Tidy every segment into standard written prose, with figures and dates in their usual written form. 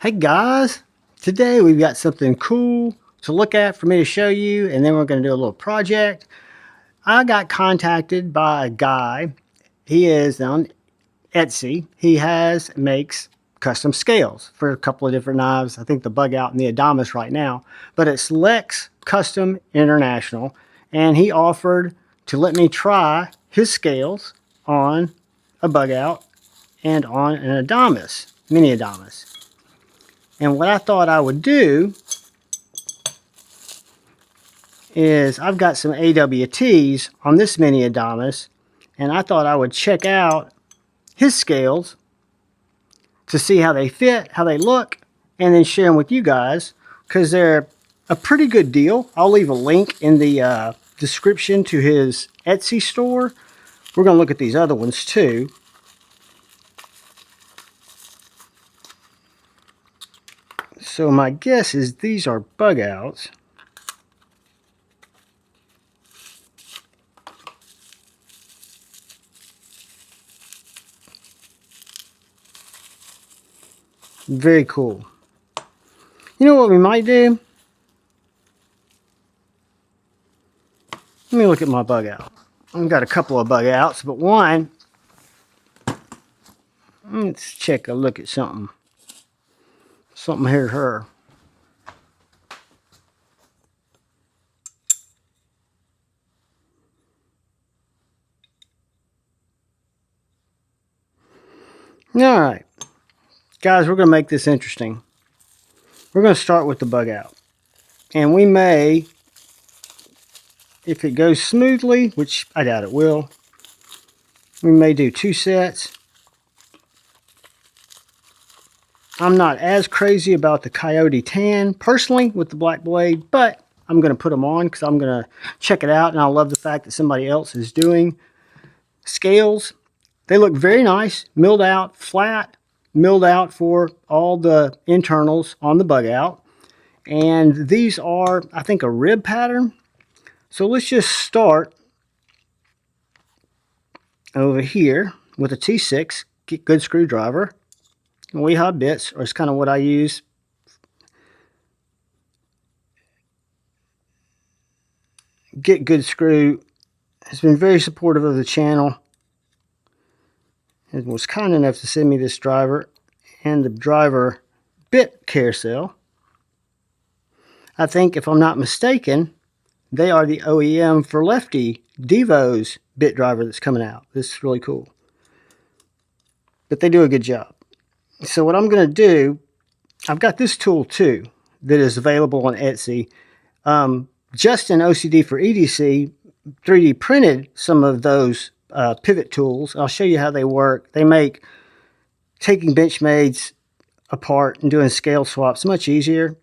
Hey guys, today we've got something cool to look at for me to show you, and then we're going to do a little project. I got contacted by a guy. He is on Etsy. He makes custom scales for a couple of different knives. I think the Bug Out and the Adamas right now, but it's Lex Custom International, and he offered to let me try his scales on a Bug Out and on an Adamas, mini Adamas. And what I thought I would do is I've got some AWTs on this mini Adamas, and I thought I would check out his scales to see how they fit, how they look, and then share them with you guys because they're a pretty good deal. I'll leave a link in the description to his Etsy store. We're going to look at these other ones too. So my guess is these are Bug Outs. Very cool. You know what we might do? Let me look at my Bug Out. I've got a couple of Bug Outs, but one, let's check a look at something. Something here. Alright, guys, we're going to make this interesting. We're going to start with the Bug Out. And we may, if it goes smoothly, which I doubt it will, we may do 2 sets. I'm not as crazy about the Coyote Tan, personally, with the black blade, but I'm going to put them on because I'm going to check it out, and I love the fact that somebody else is doing scales. They look very nice, milled out, flat, milled out for all the internals on the Bug Out. And these are, I think, a rib pattern. So let's just start over here with a T6, get good screwdriver. And Weehaw bits are kind of what I use. Get Good Screw has been very supportive of the channel and was kind enough to send me this driver and the driver bit carousel. I think, if I'm not mistaken, they are the OEM for Lefty Devo's bit driver that's coming out. This is really cool. But they do a good job. So what I'm going to do, I've got this tool too that is available on Etsy. Justin OCD for EDC 3D printed some of those pivot tools. I'll show you how they work. They make taking Benchmades apart and doing scale swaps much easier.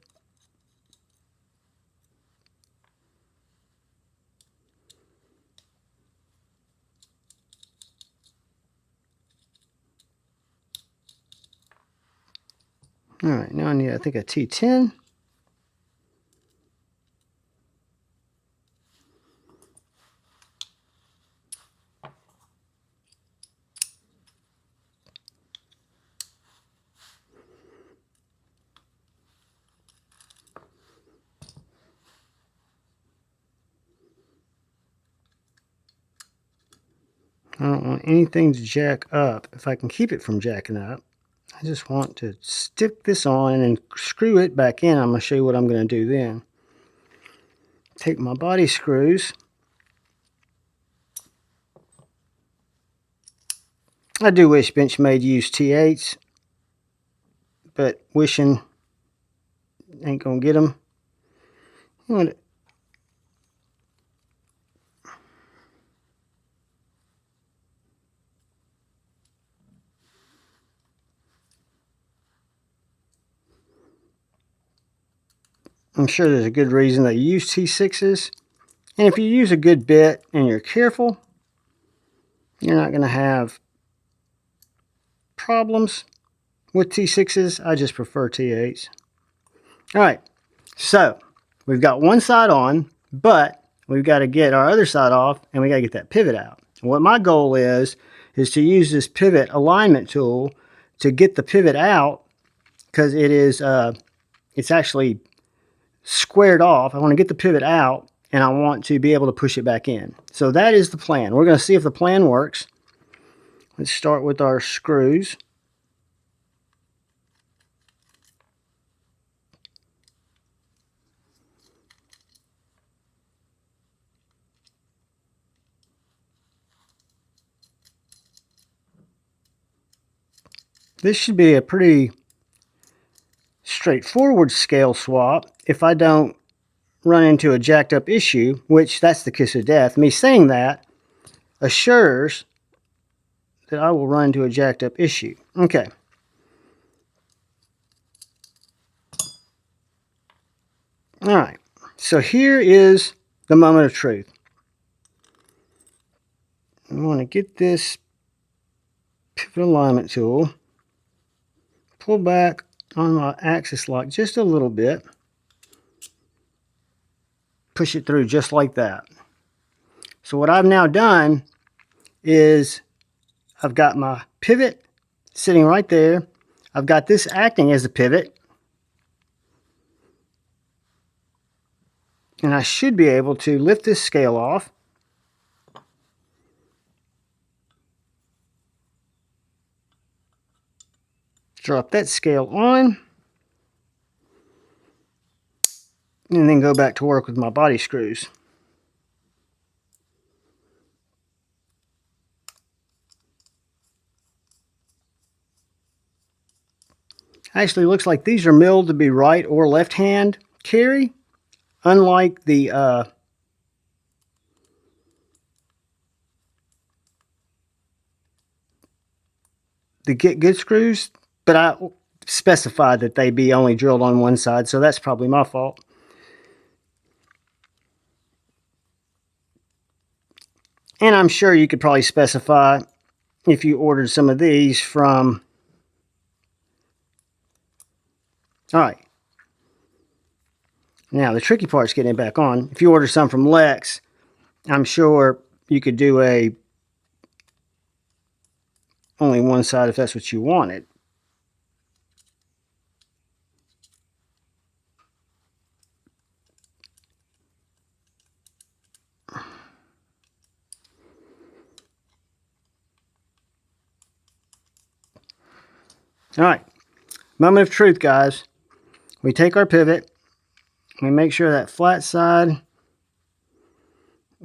All right, now I need, I think, a T10. I don't want anything to jack up. If I can keep it from jacking up, I just want to stick this on and then screw it back in. I'm going to show you what I'm going to do then. Take my body screws. I do wish Benchmade used T8s, but wishing ain't going to get them. You want to, I'm sure there's a good reason they use T6s. And if you use a good bit and you're careful, you're not going to have problems with T6s. I just prefer T8s. All right, so we've got one side on, but we've got to get our other side off, and we got to get that pivot out. And what my goal is to use this pivot alignment tool to get the pivot out, because it is it's actually squared off. I want to get the pivot out, and I want to be able to push it back in. So that is the plan. We're going to see if the plan works. Let's start with our screws. This should be a pretty straightforward scale swap if I don't run into a jacked up issue, which that's the kiss of death. Me saying that assures that I will run into a jacked up issue. Okay. All right. So here is the moment of truth. I want to get this pivot alignment tool, pull back on my axis lock just a little bit, push it through just like that. So what I've now done is I've got my pivot sitting right there. I've got this acting as a pivot, and I should be able to lift this scale off. Drop that scale on, and then go back to work with my body screws. Actually, looks like these are milled to be right or left hand carry, unlike the Get Good screws, but I specified that they be only drilled on one side, so that's probably my fault. And I'm sure you could probably specify if you ordered some of these from... All right. Now, the tricky part is getting it back on. If you order some from Lex, I'm sure you could do a only one side if that's what you wanted. All right. Moment of truth, guys. We take our pivot. We make sure that flat side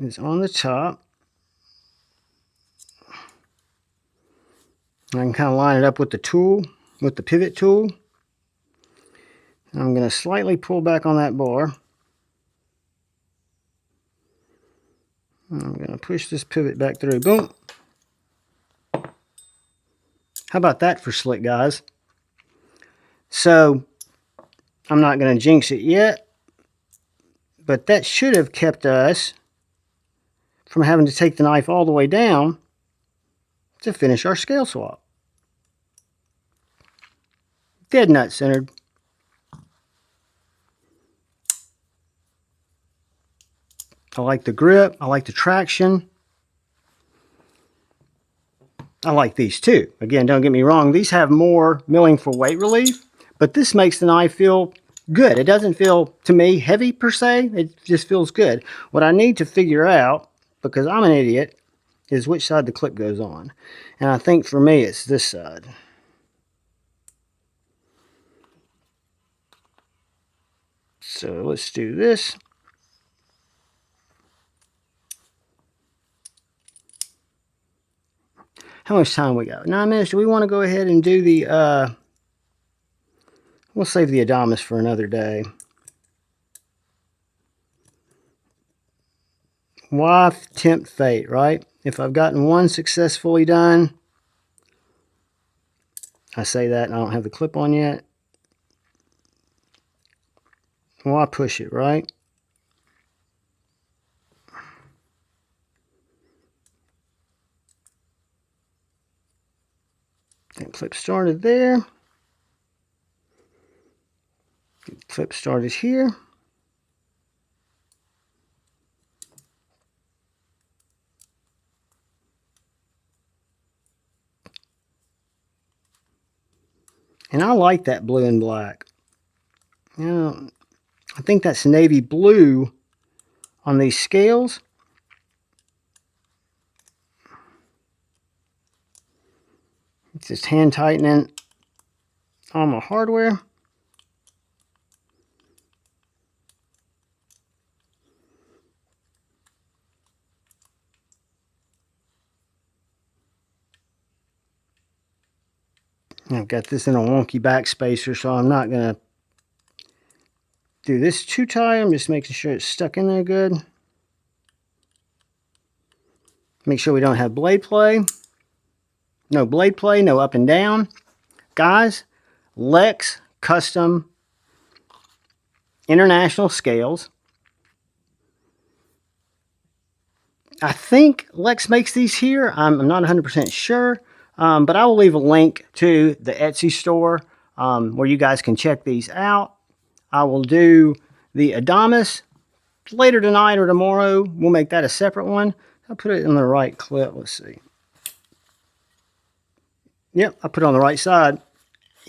is on the top. I can kind of line it up with the tool, with the pivot tool. I'm going to slightly pull back on that bar. I'm going to push this pivot back through. Boom. How about that for slick, guys? So, I'm not going to jinx it yet, but that should have kept us from having to take the knife all the way down to finish our scale swap. Dead nut centered. I like the grip. I like the traction. I like these too. Again, don't get me wrong. These have more milling for weight relief, but this makes the knife feel good. It doesn't feel, to me, heavy per se. It just feels good. What I need to figure out, because I'm an idiot, is which side the clip goes on. And I think for me, it's this side. So let's do this. How much time we got? 9 minutes. Do we want to go ahead and do the, we'll save the Adamas for another day. Why tempt fate, right? If I've gotten one successfully done, I say that and I don't have the clip on yet. Why push it, right? That clip started there. Clip started here. And I like that blue and black. You know, I think that's navy blue on these scales. It's just hand tightening on my hardware. I've got this in a wonky backspacer, so I'm not going to do this too tight. I'm just making sure it's stuck in there good. Make sure we don't have blade play. No blade play, no up and down. Guys, Lex Custom International Scales. I think Lex makes these here. I'm not 100% sure, but I will leave a link to the Etsy store where you guys can check these out. I will do the Adamas later tonight or tomorrow. We'll make that a separate one. I'll put it in the right clip. Let's see. Yep, I put it on the right side.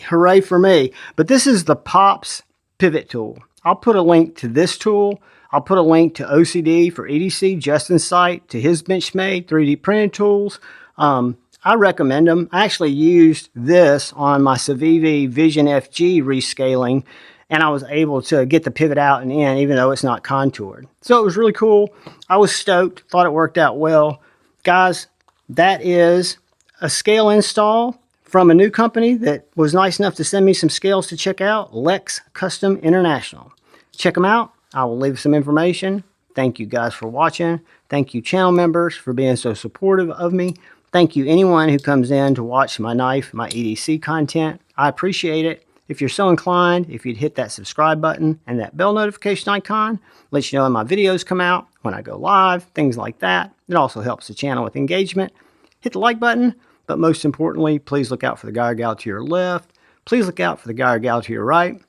Hooray for me. But this is the Pops pivot tool. I'll put a link to this tool. I'll put a link to OCD for EDC, Justin's site, to his Benchmade 3D printed tools. I recommend them. I actually used this on my Civivi Vision FG rescaling, and I was able to get the pivot out and in, even though it's not contoured. So it was really cool. I was stoked. Thought it worked out well. Guys, that is a scale install from a new company that was nice enough to send me some scales to check out, Lex Custom International. Check them out. I will leave some information. Thank you guys for watching. Thank you channel members for being so supportive of me. Thank you anyone who comes in to watch my knife, my EDC content. I appreciate it. If you're so inclined, if you'd hit that subscribe button and that bell notification icon, let you know when my videos come out, when I go live, things like that. It also helps the channel with engagement. Hit the like button, but most importantly, please look out for the guy or gal to your left. Please look out for the guy or gal to your right.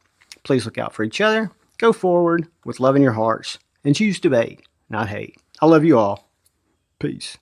Please look out for each other. Go forward with love in your hearts and choose debate, not hate. I love you all. Peace.